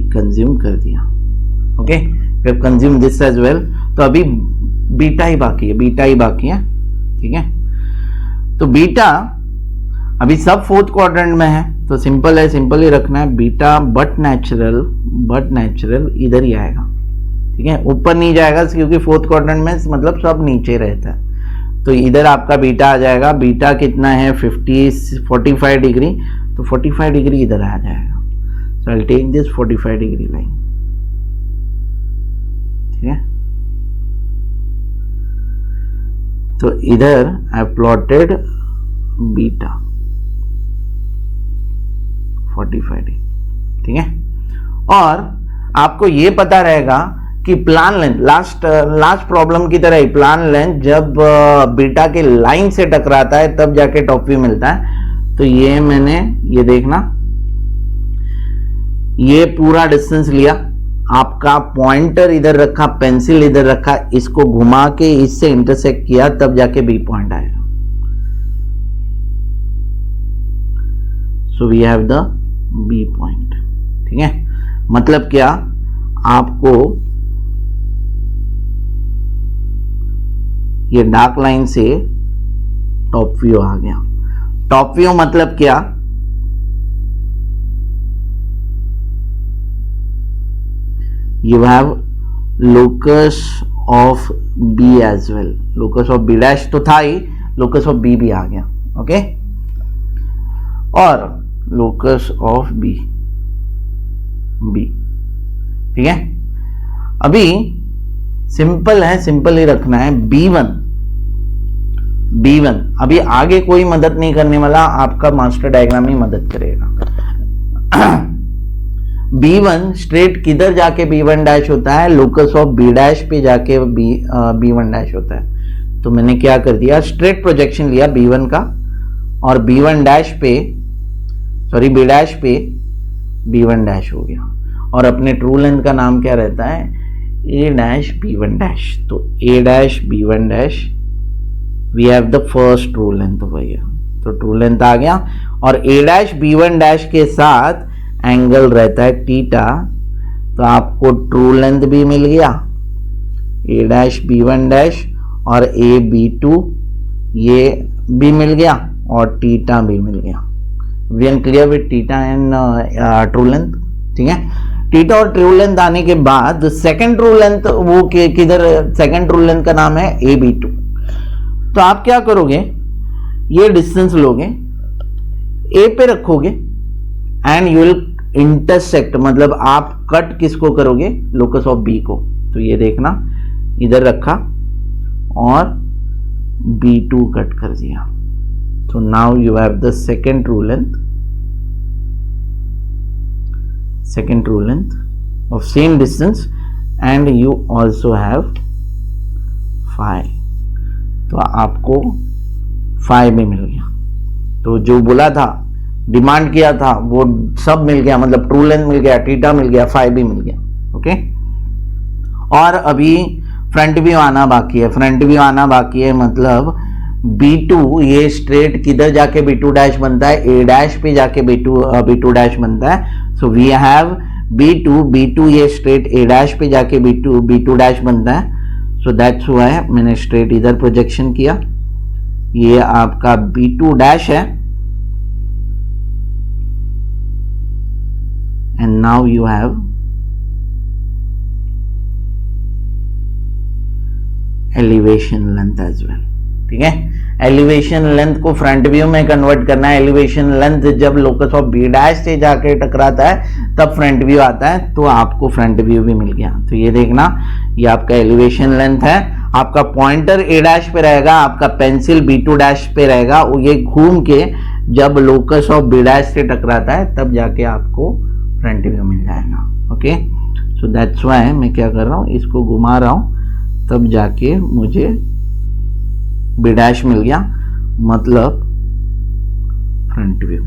कंज्यूम कर दिया, ओके। फिर कंज्यूम दिस एज वेल, तो अभी बीटा ही बाकी है, ठीक है। तो बीटा अभी सब फोर्थ क्वाड्रेंट में है, तो सिंपल ही रखना है, बीटा बट नेचुरल इधर ही आएगा, ठीक है, ऊपर नहीं जाएगा क्योंकि फोर्थ क्वाड्रेंट में मतलब सब नीचे रहता है। तो इधर आपका बीटा आ जाएगा, बीटा कितना है 45 डिग्री, तो 45 डिग्री इधर आ जाएगा, so I will take this 45 degree line, ठीक है। तो इधर आई प्लॉटेड बीटा 45 डिग्री, ठीक है। और आपको ये पता रहेगा कि प्लान लेंथ लास्ट प्रॉब्लम की तरह ही प्लान लेंथ जब बीटा के लाइन से टकराता है तब जाके टॉप व्यू मिलता है। तो ये मैंने ये देखना, ये पूरा डिस्टेंस लिया, आपका पॉइंटर इधर रखा, पेंसिल इधर रखा, इसको घुमा के इससे इंटरसेक्ट किया, तब जाके बी पॉइंट आएगा। So we have the B point, ठीक है। मतलब क्या, आपको ये डार्क लाइन से टॉप व्यू आ गया। टॉप व्यू मतलब क्या, you have locus of b as well. locus of b dash तो था ही, locus of b भी आ गया. ओके, और locus of b, ठीक है. अभी सिंपल है, सिंपल ही रखना है. B1 अभी आगे कोई मदद नहीं करने वाला, आपका मास्टर डायग्राम ही मदद करेगा. B1 स्ट्रेट किधर जाके B1 डैश होता है, लोकस ऑफ B डैश पे जाके B1 डैश होता है. तो मैंने क्या कर दिया, स्ट्रेट प्रोजेक्शन लिया B1 का, और B1 डैश पे, सॉरी B डैश पे B1 डैश हो गया. और अपने ट्रू लेंथ का नाम क्या रहता है, A डैश B1 डैश. तो A dash B1 dash, we have the first true length भैया. तो ट्रू लेंथ आ गया, और A डैश B1 डैश के साथ एंगल रहता है थीटा. तो आपको ट्रू लेंथ भी मिल गया, A डैश B1 डैश, और A B2 ये भी मिल गया, और थीटा भी मिल गया. We are clear with theta and true length. ठीक है, थीटा और ट्रू लेंथ आने के बाद सेकंड ट्रू लेंथ वो किधर, सेकंड ट्रू लेंथ का नाम है A B2. तो आप क्या करोगे, ये डिस्टेंस लोगे, A पे रखोगे, एंड यू विल इंटरसेक्ट, मतलब आप कट किसको करोगे, लोकस ऑफ B को. तो ये देखना, इधर रखा और B2 कट कर दिया. तो now you have the second true length, second true length of same distance, and you also have phi. तो आपको phi भी मिल गया. तो जो बोला था, डिमांड किया था, वो सब मिल गया. मतलब ट्रू लेंथ मिल गया, थीटा मिल गया, phi भी मिल गया. ओके, और अभी फ्रंट व्यू आना बाकी है. फ्रंट व्यू आना बाकी है, मतलब B2 ये स्ट्रेट किधर जाके B2 डैश बनता है, A डैश पे जाके B2 डैश बनता है. सो वी हैव B2 ये स्ट्रेट A डैश पे जाके B2 डैश बनता है. सो दैट्स व्हाई मैंने स्ट्रेट इधर प्रोजेक्शन किया. ये आपका B2 डैश है, and now you have elevation length as well. ठीक है, एलिवेशन लेंथ को फ्रंट व्यू में कन्वर्ट करना है. एलिवेशन लेंथ जब लोकस ऑफ B डैश से जाके टकराता है तब फ्रंट व्यू आता है. तो आपको फ्रंट व्यू भी मिल गया. तो ये देखना, ये आपका एलिवेशन लेंथ है. आपका पॉइंटर A डैश पे रहेगा, आपका पेंसिल B2 डैश पे रहेगा. ये घूम के जब लोकस ऑफ B डैश से टकराता है तब जाके आपको फ्रंट व्यू मिल जाएगा. ओके, सो दैट्स व्हाई मैं क्या कर रहा हूँ, इसको घुमा रहा हूँ, तब जाके मुझे B डैश मिल गया, मतलब front view.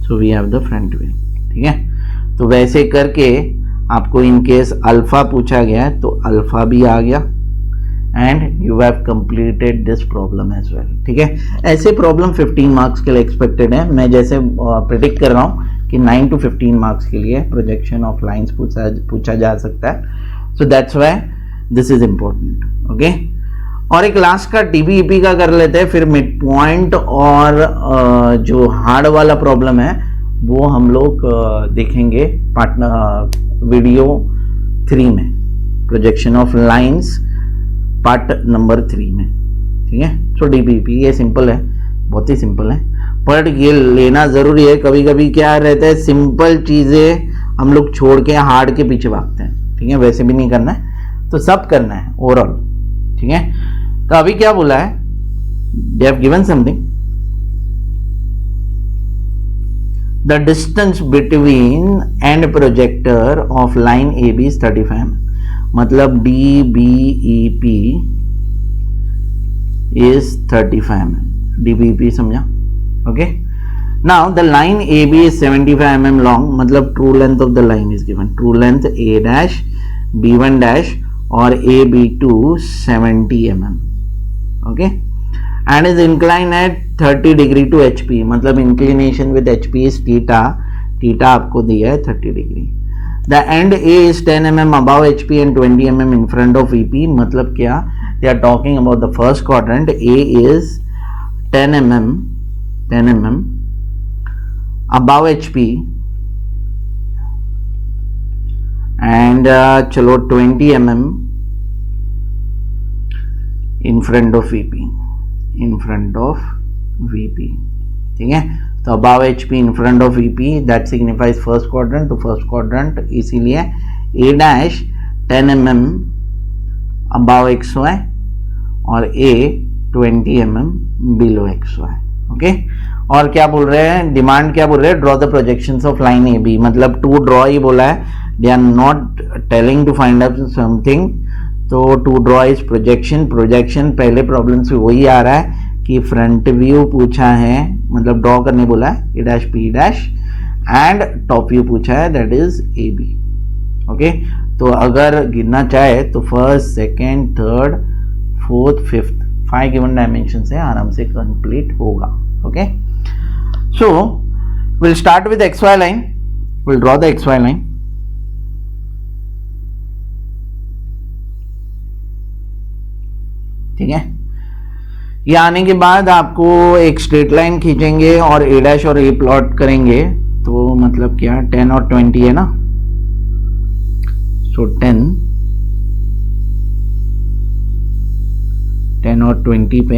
So we have the front view. ठीक है, तो वैसे करके आपको इन केस अल्फा पूछा गया है तो अल्फा भी आ गया, and you have completed this problem as well. ठीक है, ऐसे प्रॉब्लम 15 मार्क्स के लिए एक्सपेक्टेड है. मैं जैसे प्रेडिक्ट कर रहा हूँ कि 9 to 15 मार्क्स के लिए प्रोजेक्शन ऑफ लाइंस पूछा जा सकता है. So that's why this is important. Okay, और एक लास्ट का DBEP का कर लेते हैं, फिर मिड पॉइंट और जो हार्ड वाला प्रॉब्लम है वो हम लोग देखेंगे वीडियो 3 में, projection of lines part number 3 में. ठीक है, सो DBEP ये सिंपल है, बहुत ही सिंपल है, पर ये लेना जरूरी है. कभी कभी क्या रहता है, सिंपल चीजें हम लोग छोड़ के हार्ड के पीछे भागते हैं. ठीक है, वैसे भी नहीं करना है, तो सब करना है ओवरऑल. ठीक है, तो अभी क्या बोला है, they have given something, the distance between end projector of line AB is 35 mm. मतलब DBEP इज 35 mm. DBEP समझा. Okay, now the line AB is 75 mm long, मतलब true length of the line is given. True length A dash B1 dash और AB2 70 mm. Okay, and is incline at 30 degree to HP, मतलब inclination with HP is theta आपको दिया है 30 degree. The end A is 10 mm above HP and 20 mm in front of EP. मतलब क्या, they are talking about the first quadrant. A is 10 mm above HP and चलो 20 mm in front of VP, in front of VP, ठीक है। तो above HP in front of VP that signifies first quadrant, तो first quadrant इसीलिए A dash 10 mm above X Y और ए 20 mm below x Y, okay. और क्या बोल रहे हैं, डिमांड क्या बोल रहे हैं, draw the projections of line A B, मतलब टू ड्रॉ ही बोला है, they are not telling to find out something. तो to draw is projection, projection पहले प्रॉब्लम से वही आ रहा है कि फ्रंट व्यू पूछा है, मतलब ड्रॉ करने बोला है A dash B dash, and top view पूछा है that is A B, okay. तो अगर गिनना चाहे तो first, second, third, fourth, fifth 5 given dimension से आराम से कंप्लीट होगा, okay. So will start with X Y line, will draw the X Y line, ठीक है। ये आने के बाद आपको एक स्ट्रेट लाइन खींचेंगे और ए डैश और ए प्लॉट करेंगे, तो मतलब क्या 10 और 20 है ना, सो 10 और 20 पे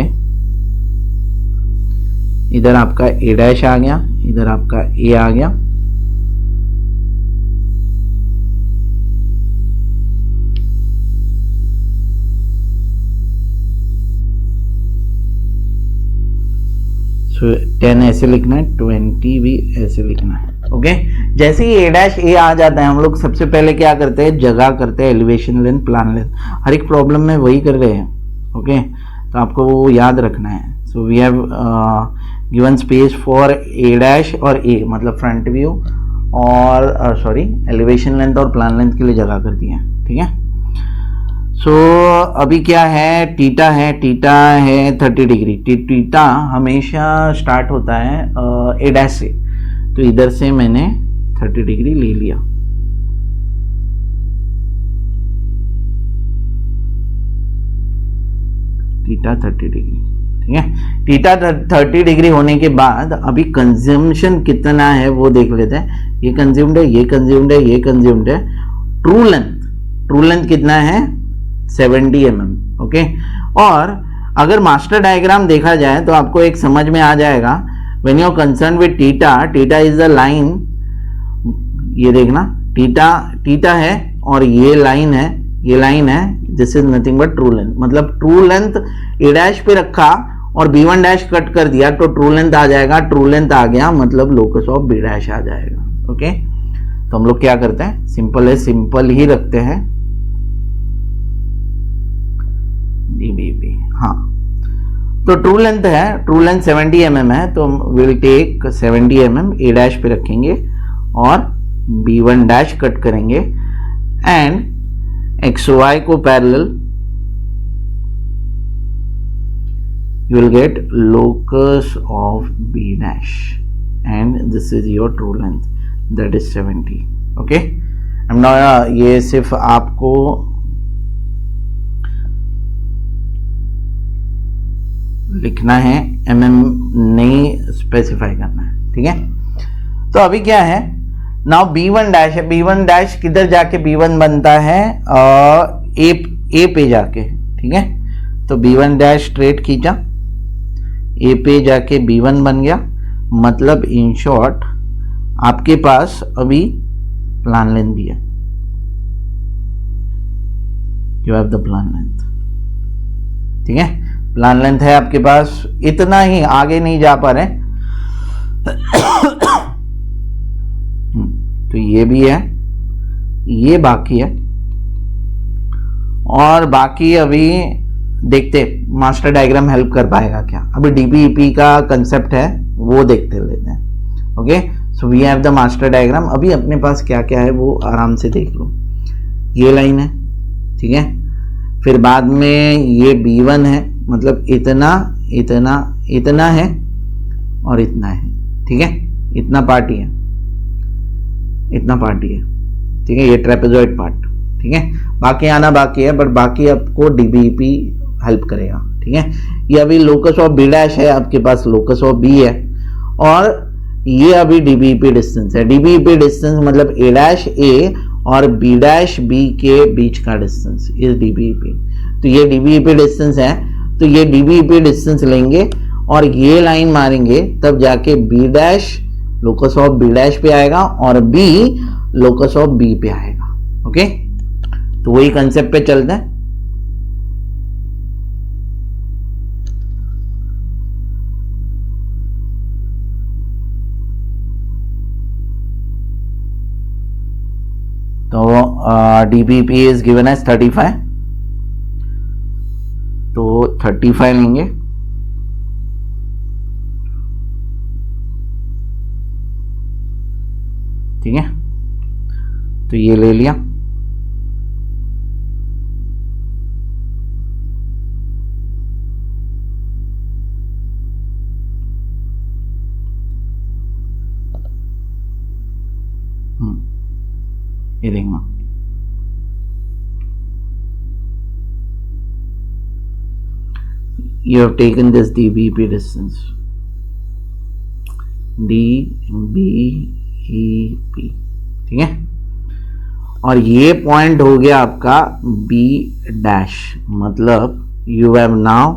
इधर आपका ए डैश आ गया, इधर आपका ए आ गया, सो 10 ऐसे लिखना है, 20 भी ऐसे लिखना है, ओके। जैसे ही ए डैश ए आ जाता है हम लोग सबसे पहले क्या करते हैं, जगह करते हैं एलिवेशन लेंथ, प्लान लेंथ, हर एक प्रॉब्लम में वही कर रहे हैं, ओके। तो आपको वो याद रखना है। So we have given space for a dash और ए, मतलब फ्रंट व्यू और सॉरी एलिवेशन लेंथ और प्लान लेंथ के लिए जगह कर दिया है, ठीक है। सो अभी क्या है, टीटा है, टीटा है 30 डिग्री, टीटा हमेशा स्टार्ट होता है ए डैश से, तो इधर से मैंने 30 डिग्री ले लिया, टीटा 30 डिग्री, ठीक है। टीटा 30 डिग्री होने के बाद अभी कंज्यूम्शन कितना है वो देख लेते हैं, ये कंज्यूम्ड है, ये कंज्यूम्ड है, ये कंज्यूम्ड है। ट्रू लेंथ कितना है 70 mm, ओके। और अगर मास्टर डायग्राम देखा जाए तो आपको एक समझ में आ जाएगा, when you are concern with theta, theta is the line, ये देखना टीटा है और ये लाइन है, ये लाइन है, this is nothing but true length, मतलब ट्रू लेंथ ए डैश पे रखा और B1 डैश कट कर दिया तो ट्रू लेंथ आ जाएगा, ट्रू लेंथ आ गया मतलब लोकस ऑफ B डैश आ जाएगा, ओके। तो हम लोग क्या करते हैं, सिंपल है, सिंपल ही रखते हैं DBB, हाँ। तो ट्रू लेंथ है, ट्रू लेंथ 70 mm है, तो will take 70 mm a dash पे रखेंगे और B1 डैश कट करेंगे एंड XY को parallel you will get locus of B dash and this is your true length that is 70, okay। I'm now ये सिर्फ आपको लिखना है, mm नहीं स्पेसिफाई करना है, ठीक है। तो अभी क्या है, नाउ B1 डैश है, B1 डैश किधर जाके B1 बनता है, ए पे जाके, ठीक है। तो B1 डैश स्ट्रेट खींचा, ए पे जाके B1 बन गया, मतलब इन शॉर्ट आपके पास अभी प्लान लेंथ भी है, you have the plan length, ठीक है। प्लान लेंथ है आपके पास, इतना ही, आगे नहीं जा पा रहे। तो ये भी है, ये बाकी है, और बाकी अभी देखते मास्टर डायग्राम हेल्प कर पाएगा क्या, अभी DBEP का कंसेप्ट है वो देखते लेते हैं, okay. So we have the master diagram, अभी अपने पास क्या क्या है वो आराम से देख लो, ये लाइन है, ठीक है। फिर बाद में ये B1 है, मतलब इतना इतना इतना है और इतना है, ठीक है। इतना पार्ट ही है, इतना पार्ट ही है, ठीक है, ये ट्रेपेजॉइड पार्ट, ठीक है। बाकी आना बाकी है, बट बाकी आपको DBEP हेल्प करेगा, ठीक है। ये अभी लोकस ऑफ B डैश है, आपके पास लोकस ऑफ B है, और ये अभी DBEP डिस्टेंस है। DBEP डिस्टेंस मतलब A डैश A और बी डैश बी के बीच का डिस्टेंस इज डीबीपी। तो ये डीबीपी डिस्टेंस है, तो ये डीबीपी डिस्टेंस लेंगे और ये लाइन मारेंगे, तब जाके B dash locus of B dash पे आएगा और बी लोकस ऑफ बी पे आएगा। ओके, तो वही कंसेप्ट पे चलते हैं। तो डीबीपी इज गिवन एज 35, तो 35 लेंगे। ठीक है, तो ये ले लिया। ये देखना, you have taken this DBP distance, DBEP, ठीक है। और ये पॉइंट हो गया आपका B डैश, मतलब you have now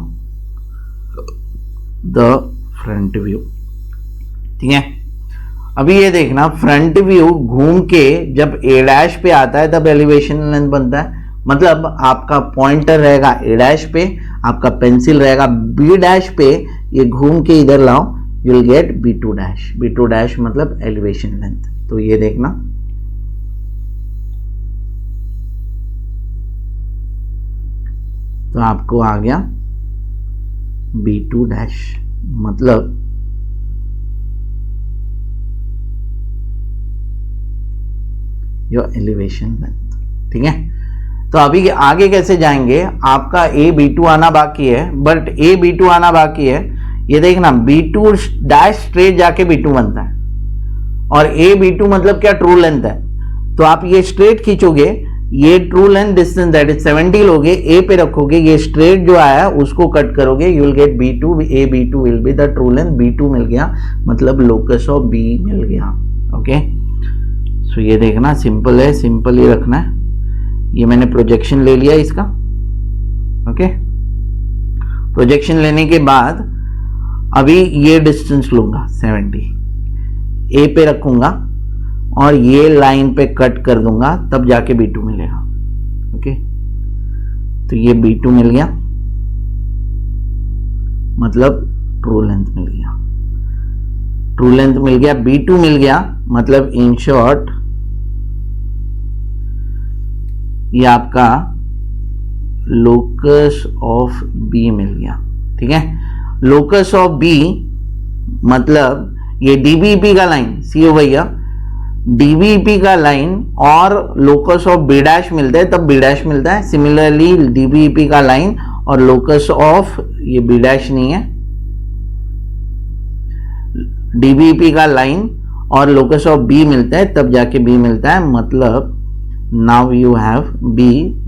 the front view। ठीक है, अभी ये देखना, फ्रंट व्यू घूम के जब ए डैश पे आता है तब एलिवेशन लेंथ बनता है। मतलब आपका पॉइंटर रहेगा ए डैश पे, आपका पेंसिल रहेगा बी डैश पे, ये घूम के इधर लाओ, you will gate B2 dash. B2 dash मतलब एलिवेशन लेंथ। तो ये देखना, तो आपको आ गया B2 डैश, मतलब योर एलिवेशन लेंथ। ठीक है, तो अभी आगे कैसे जाएंगे, आपका A B2 आना बाकी है, बट A B2 आना बाकी है। ये देखना, B2 डैश स्ट्रेट जाके B2 बनता है, और A B2 मतलब क्या, ट्रू लेंथ है। तो आप ये स्ट्रेट खींचोगे, ये true length distance that is 70 लोगे, A पे रखोगे, ये स्ट्रेट जो आया उसको कट करोगे, you will gate B2। A B2 will be the true length. B2 मिल गया, मतलब लोकस ऑफ B मिल गया। ओके, सो ये देखना, सिंपल है, सिंपल ही रखना है। ये मैंने प्रोजेक्शन ले लिया इसका। ओके, प्रोजेक्शन लेने के बाद अभी ये डिस्टेंस लूंगा 70, ए पे रखूंगा और ये लाइन पे कट कर दूंगा, तब जाके B2 मिलेगा। ओके, तो ये B2 मिल गया, मतलब ट्रू लेंथ मिल गया। ट्रू लेंथ मिल गया, B2 मिल गया, मतलब इन शॉर्ट ये आपका लोकस ऑफ B मिल गया। ठीक है, लोकस ऑफ B मतलब ये DBP का लाइन, सी हो भैया, DBP का लाइन और लोकस ऑफ B डैश मिलता है तब B डैश मिलता है। सिमिलरली DBP का लाइन और लोकस ऑफ ये B डैश नहीं है, DBP का लाइन और लोकस ऑफ B मिलता है तब जाके B मिलता है। मतलब now you have B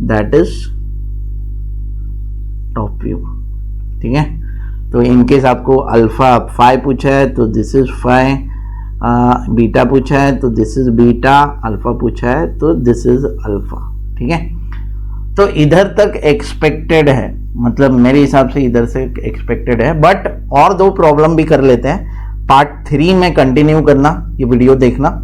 that is top view. ठीक है, तो इनकेस आपको अल्फा 5 पूछा है तो दिस इज 5, बीटा पूछा है तो दिस इज बीटा, अल्फा पूछा है तो दिस इज अल्फा। ठीक है, तो इधर तक एक्सपेक्टेड है, मतलब मेरे हिसाब से इधर से एक्सपेक्टेड है, बट और 2 प्रॉब्लम भी कर लेते हैं। पार्ट 3 में कंटिन्यू करना, ये वीडियो देखना,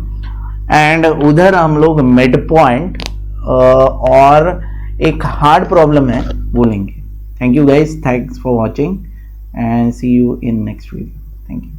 एंड उधर हम लोग मिड पॉइंट और एक हार्ड प्रॉब्लम है वो लेंगे। Thank you guys, thanks for watching and see you in next video. Thank you.